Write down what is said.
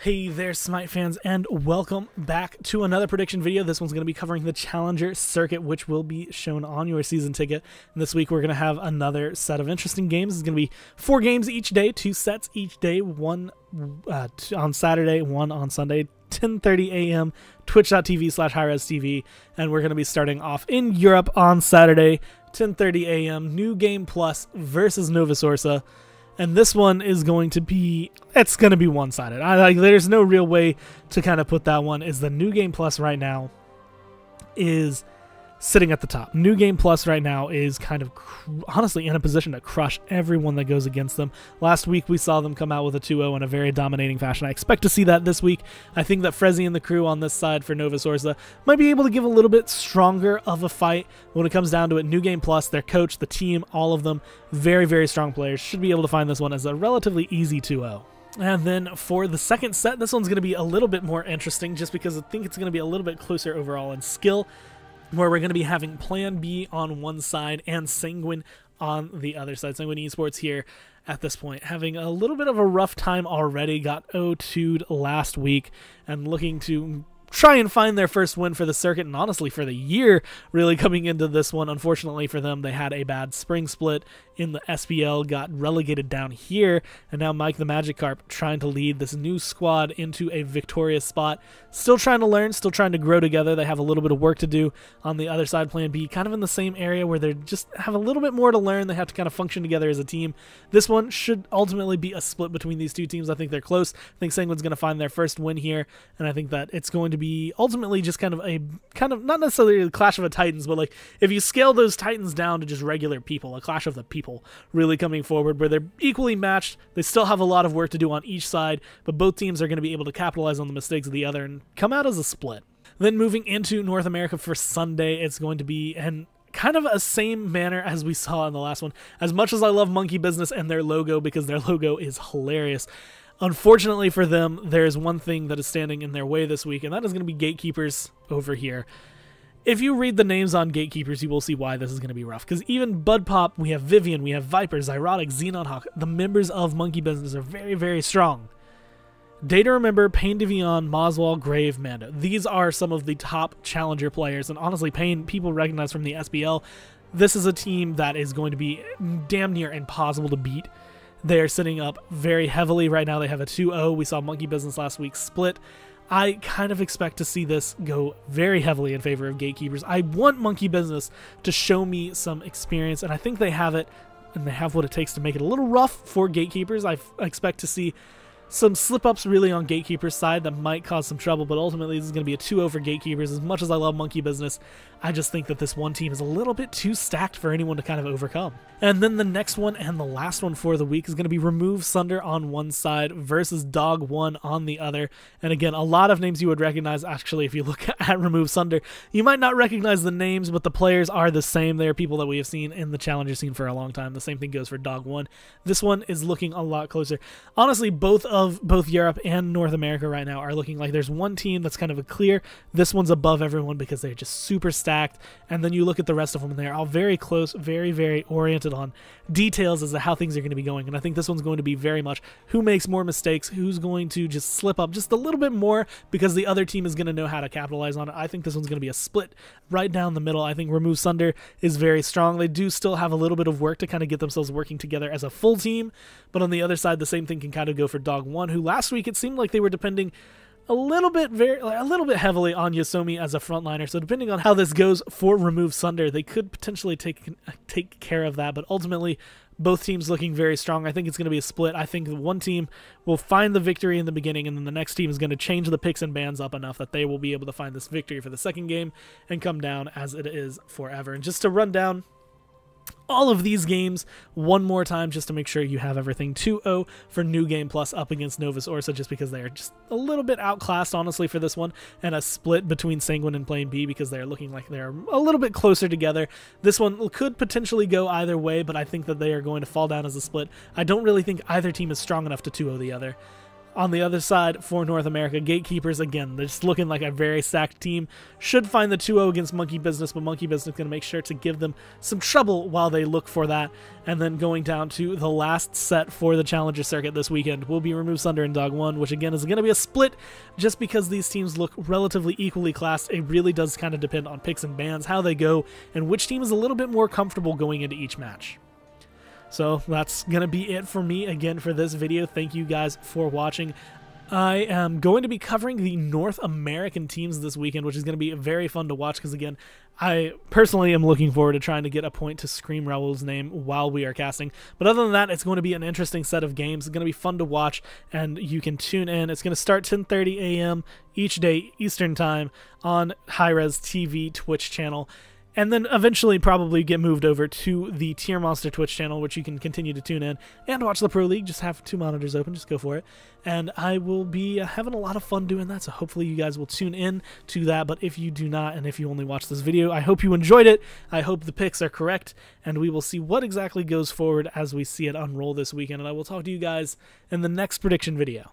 Hey there, Smite fans, and welcome back to another prediction video. This one's going to be covering the Challenger Circuit, which will be shown on your season ticket. And this week, we're going to have another set of interesting games. It's going to be 4 games each day, 2 sets each day, one on Saturday, one on Sunday, 10:30 a.m., twitch.tv/HighResTV. And we're going to be starting off in Europe on Saturday, 10:30 a.m., New Game Plus versus Nova Sorsa. And this one is going to be, it's going to be one-sided. There's no real way to kind of put that one. Is the New Game Plus right now is sitting at the top. New Game Plus right now is kind of honestly in a position to crush everyone that goes against them. Last week we saw them come out with a 2-0 in a very dominating fashion. I expect to see that this week. I think that Frezzy and the crew on this side for Nova Sorsa might be able to give a little bit stronger of a fight when it comes down to it. New Game Plus, their coach, the team, all of them, very, very strong players. Should be able to find this one as a relatively easy 2-0. And then for the second set, this one's going to be a little bit more interesting just because I think it's going to be a little bit closer overall in skill, where we're going to be having Plan B on one side and Sanguine on the other side. Sanguine Esports here at this point having a little bit of a rough time already. Got 0-2'd last week and looking to try and find their first win for the circuit and honestly for the year really coming into this one. Unfortunately for them, they had a bad spring split in the SPL, got relegated down here, and now Mike the Magikarp trying to lead this new squad into a victorious spot. Still trying to learn, still trying to grow together. They have a little bit of work to do on the other side. Plan B kind of in the same area where they just have a little bit more to learn. They have to kind of function together as a team. This one should ultimately be a split between these two teams. I think they're close. I think Sanguine's going to find their first win here, and I think that it's going to be ultimately just kind of not necessarily a clash of the titans, but like if you scale those titans down to just regular people, a clash of the people really coming forward where they're equally matched. They still have a lot of work to do on each side, but both teams are going to be able to capitalize on the mistakes of the other and come out as a split. Then moving into North America for Sunday, it's going to be kind of a same manner as we saw in the last one. As much as I love Monkey Business and their logo, because their logo is hilarious, unfortunately for them, there's one thing that is standing in their way this week, and that is going to be Gatekeepers over here. If you read the names on Gatekeepers, you will see why this is going to be rough. Because even Bud Pop, we have Vivian, we have Viper, Zyrotic, Xenonhawk, the members of Monkey Business are very, very strong. Data Remember, Pain Devion, Moswell, Grave, Mando. These are some of the top challenger players, and honestly, Pain, people recognize from the SPL. This is a team that is going to be damn near impossible to beat. They are sitting up very heavily right now. They have a 2-0. We saw Monkey Business last week split. I kind of expect to see this go very heavily in favor of Gatekeepers. I want Monkey Business to show me some experience, and I think they have it, and they have what it takes to make it a little rough for Gatekeepers. I expect to see some slip-ups really on Gatekeepers' side that might cause some trouble, but ultimately this is going to be a 2-0 for Gatekeepers. As much as I love Monkey Business, I just think that this one team is a little bit too stacked for anyone to kind of overcome. And then the next one and the last one for the week is going to be Remove Sunder on one side versus Dog 1 on the other. And again, a lot of names you would recognize. Actually, if you look at Remove Sunder, you might not recognize the names, but the players are the same. They are people that we have seen in the Challenger scene for a long time. The same thing goes for Dog 1. This one is looking a lot closer. Honestly, both Europe and North America right now are looking like there's one team that's kind of a clear. This one's above everyone because they're just super stacked. And then you look at the rest of them and they're all very close, very, very oriented on details as to how things are going to be going. And I think this one's going to be very much who makes more mistakes, who's going to just slip up just a little bit more because the other team is going to know how to capitalize on it. I think this one's going to be a split right down the middle. I think Remove Sunder is very strong. They do still have a little bit of work to kind of get themselves working together as a full team. But on the other side, the same thing can kind of go for Dog 1, who last week it seemed like they were depending a little bit heavily on Yosomi as a frontliner. So depending on how this goes for Remove Sunder, they could potentially take care of that. But ultimately, both teams looking very strong. I think it's going to be a split. I think one team will find the victory in the beginning, and then the next team is going to change the picks and bans up enough that they will be able to find this victory for the second game and come down as it is forever. And just to run down all of these games one more time just to make sure you have everything. 2-0 for New Game Plus up against Nova Sorsa just because they are just a little bit outclassed, honestly, for this one, and a split between Sanguine and Plan B because they're looking like they're a little bit closer together. This one could potentially go either way, but I think that they are going to fall down as a split. I don't really think either team is strong enough to 2-0 the other. On the other side, for North America, Gatekeepers, again, they're just looking like a very stacked team. Should find the 2-0 against Monkey Business, but Monkey Business going to make sure to give them some trouble while they look for that. And then going down to the last set for the Challenger Circuit this weekend will be Remove Sunder and Dog 1, which again is going to be a split just because these teams look relatively equally classed. It really does kind of depend on picks and bans, how they go, and which team is a little bit more comfortable going into each match. So that's going to be it for me again for this video. Thank you guys for watching. I am going to be covering the North American teams this weekend, which is going to be very fun to watch because, again, I personally am looking forward to trying to get a point to scream Raul's name while we are casting. But other than that, it's going to be an interesting set of games. It's going to be fun to watch, and you can tune in. It's going to start 10:30 a.m. each day Eastern Time on Hi-Res TV Twitch channel. And then eventually probably get moved over to the Tier Monster Twitch channel, which you can continue to tune in and watch the Pro League. Just have 2 monitors open. Just go for it. And I will be having a lot of fun doing that, so hopefully you guys will tune in to that. But if you do not, and if you only watch this video, I hope you enjoyed it. I hope the picks are correct, and we will see what exactly goes forward as we see it unroll this weekend. And I will talk to you guys in the next prediction video.